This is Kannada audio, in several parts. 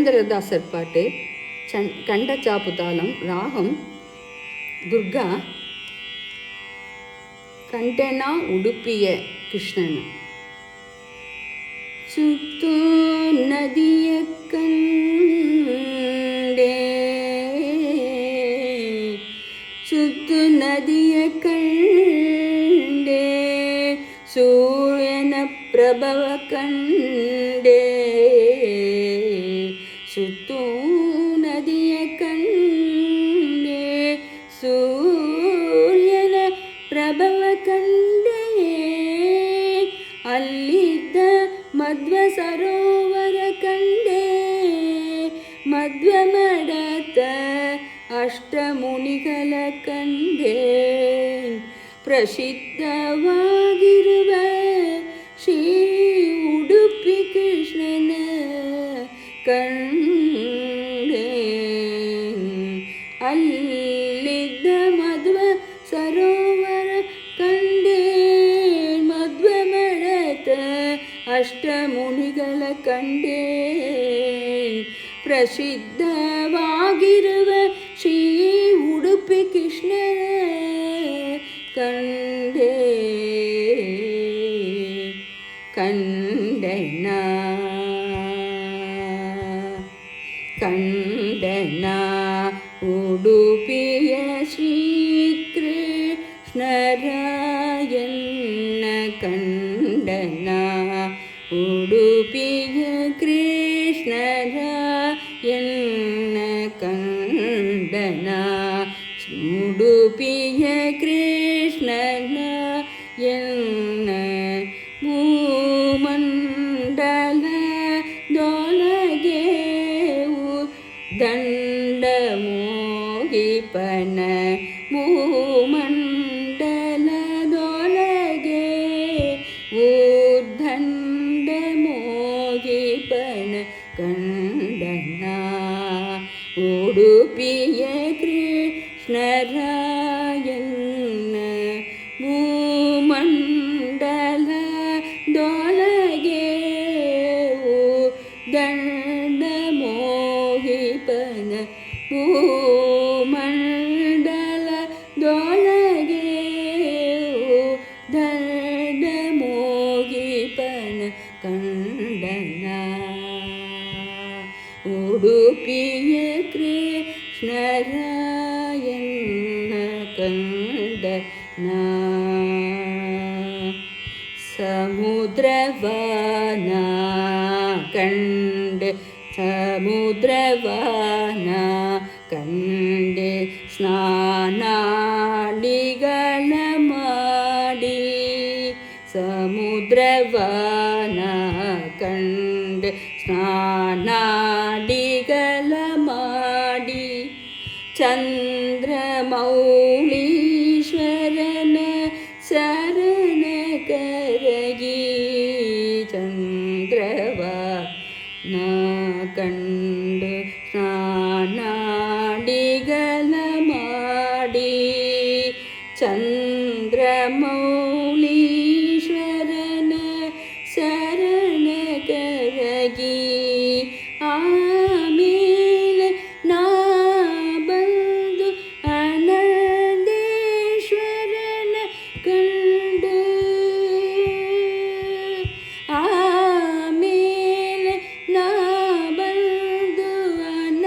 புரந்தரதாசர் பாட்டு. கண்டச்சாப்பு தாளம், ராகம் துர்கா. ಕಂಠೆನ ಉಡುಪಿಯ ಕೃಷ್ಣನ. ಸುತ್ತು ನದಿಯ ಕಂಡೆ, ಸುತ್ತು ನದಿಯ ಕಂಡೆ, ಸೂರ್ಯನ ಪ್ರಭವ ಕಂಡೆ, ಸುತ್ತು ನದಿಯ ಕಂಡೆ, ಸೂರ್ಯನ ಪ್ರಭವ ಕಂಡೆ, ಅಲ್ಲಿದ್ದ ಮಧ್ವ ಸರೋವರ ಕಂಡೆ, ಮಧ್ವ ಮಡತ ಅಷ್ಟಮುನಿಗಳ ಕಂಡೆ, ಪ್ರಸಿದ್ಧವಾಗಿರುವ ಶ್ರೀ ಉಡುಪಿ ಕೃಷ್ಣನ ಕಂಡೆ, ಅಲ್ಲಿದ್ದ ಮಧ್ವ ಸರೋವರ ಕಂಡೆ, ಮಧ್ವ ಮಡತ ಅಷ್ಟಮುನಿಗಳ ಕಂಡೆ, ಪ್ರಸಿದ್ಧವಾಗಿರುವ ಶ್ರೀ ಉಡುಪಿ ಕೃಷ್ಣನ ಕಂಡೆ. ಕಂಡನ ಕಂಡನ ಉಡುಪಿಯ ಶ್ರೀಕೃಷ್ಣರಾಯಣ್ಣ ಕಂಡನ, ಉಡುಪಿಯ ಕೃಷ್ಣರಾಯಣ್ಣ ಕಂಡನ, ಉಡುಪಿಯ ಕೃಷ್ಣರಾಯಣ್ಣ ಭೂಮಂಡಲದೊಳಗೆ ದಂಡ ಮೋಗಿಪನ, ಭೂಮಂಡಲದೊಳಗೆ ದಂಡ ಮೋಗಿಪನ ಕಂಡನ, ಉಡುಪಿಯ ಕೃಷ್ಣರಾಯಣ್ಣ ಭೂಮಂಡಲದೊಳಗೆ ದಂಡ ಮೋಹಿಪನ, ಭೂಮಂಡಲದೊಳಗೆ ದಂಡ ಮೋಹಿಪನ ಕಂಡನ, ಉಡುಪಿಯ ಕೃಷ್ಣರಾಯಣ್ಣ ಕಂಡನ. ಸಮುದ್ರವನ ಕಂಡೆ, ಸಮುದ್ರವನ ಕಂಡೆ, ಸ್ನಾನಾದಿಗಳ ಮಾಡಿ, ಸಮುದ್ರವನ ಕಂಡೆ, ಸ್ನಾನಾದಿಗಳ ಮಾಡಿ, ಚಂದ್ರಮೌಳೀಶ್ವರನ ಶರಣ ಕರಗಿ, ಚಂದ್ರವನ ಕಂಡು ಸ್ನಾನಾದಿಗಳ ಮಾಡಿ, ಚಂದ್ರಮೌಳೀಶ್ವರನ ಶರಣ ಕರಗಿ, ಆಮೇಲೆ ನಾ ಬಂದು ಆನಂದೇಶ್ವರನ ಕಂಡು, ಆಮೇಲೆ ನಾ ಬಂದು ಆನಂದೇಶ್ವರನ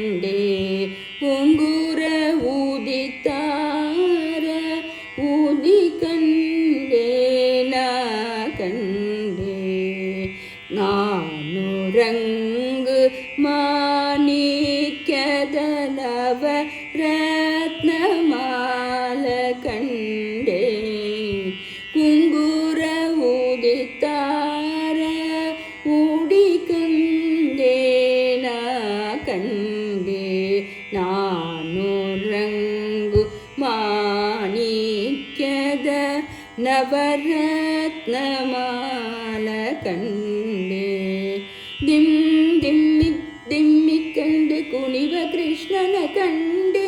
ಕಂಡೆ ಉಂಗುರ ಊದಿತಾರ ಊದಿ ಕಂಡೆ ನಾ ಕಂಡೆ ನಾನು ರಂಗು ಮಾಣಿಕ್ಯದ ನವರತ್ನಮಾಲ ಕಂಡೆ ಕುಂಗುರ ಊದಿತಾರ ಊಡಿ ಕಂಡೆ ನಾ ಕಂಡೆ ನಾನು ರಂಗು ಮಾಣಿಕ್ಯದ ನವರತ್ನಮಾಲ ಕಂಡೆ ದಿಮ್ ದಿಮ್ಮಿ ದಿಮ್ಮಿ ಕಂಡು ಕುಣಿವ ಕೃಷ್ಣನ ಕಂಡೆ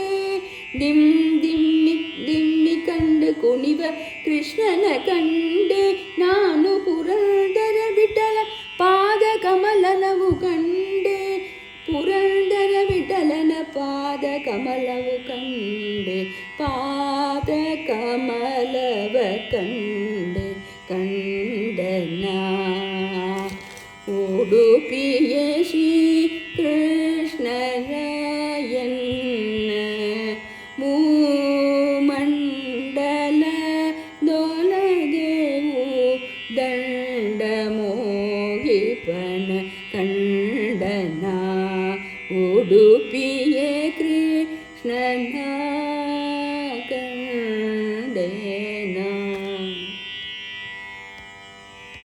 ದಿಮ್ ದಿಮ್ಮಿ ದಿಮ್ಮಿ ಕಂಡು ಕುಣಿವ ಕೃಷ್ಣನ ಕಂಡೆ ನಾನು ಪುರಂದರ ವಿಠಲ ಪಾದ ಕಮಲನವು ಕಂಡೆ ಪುರಂದರ ವಿಠಲನ ಪಾದ ಕಮಲವು ಕಂಡೆ ಪಾದ ಕಮಲವ ಕಂಡೆ ಕಂಡನ ಉಡುಪಿಯ ಶ್ರೀ ಕೃಷ್ಣರಾಯಣ್ಣ ಮೂಮಂಡಲದೊಳಗೆವು ದಂಡ ಮೋಹಿಪನ ಕಂಡನ ಉಡುಪಿಯ ಕೃಷ್ಣನ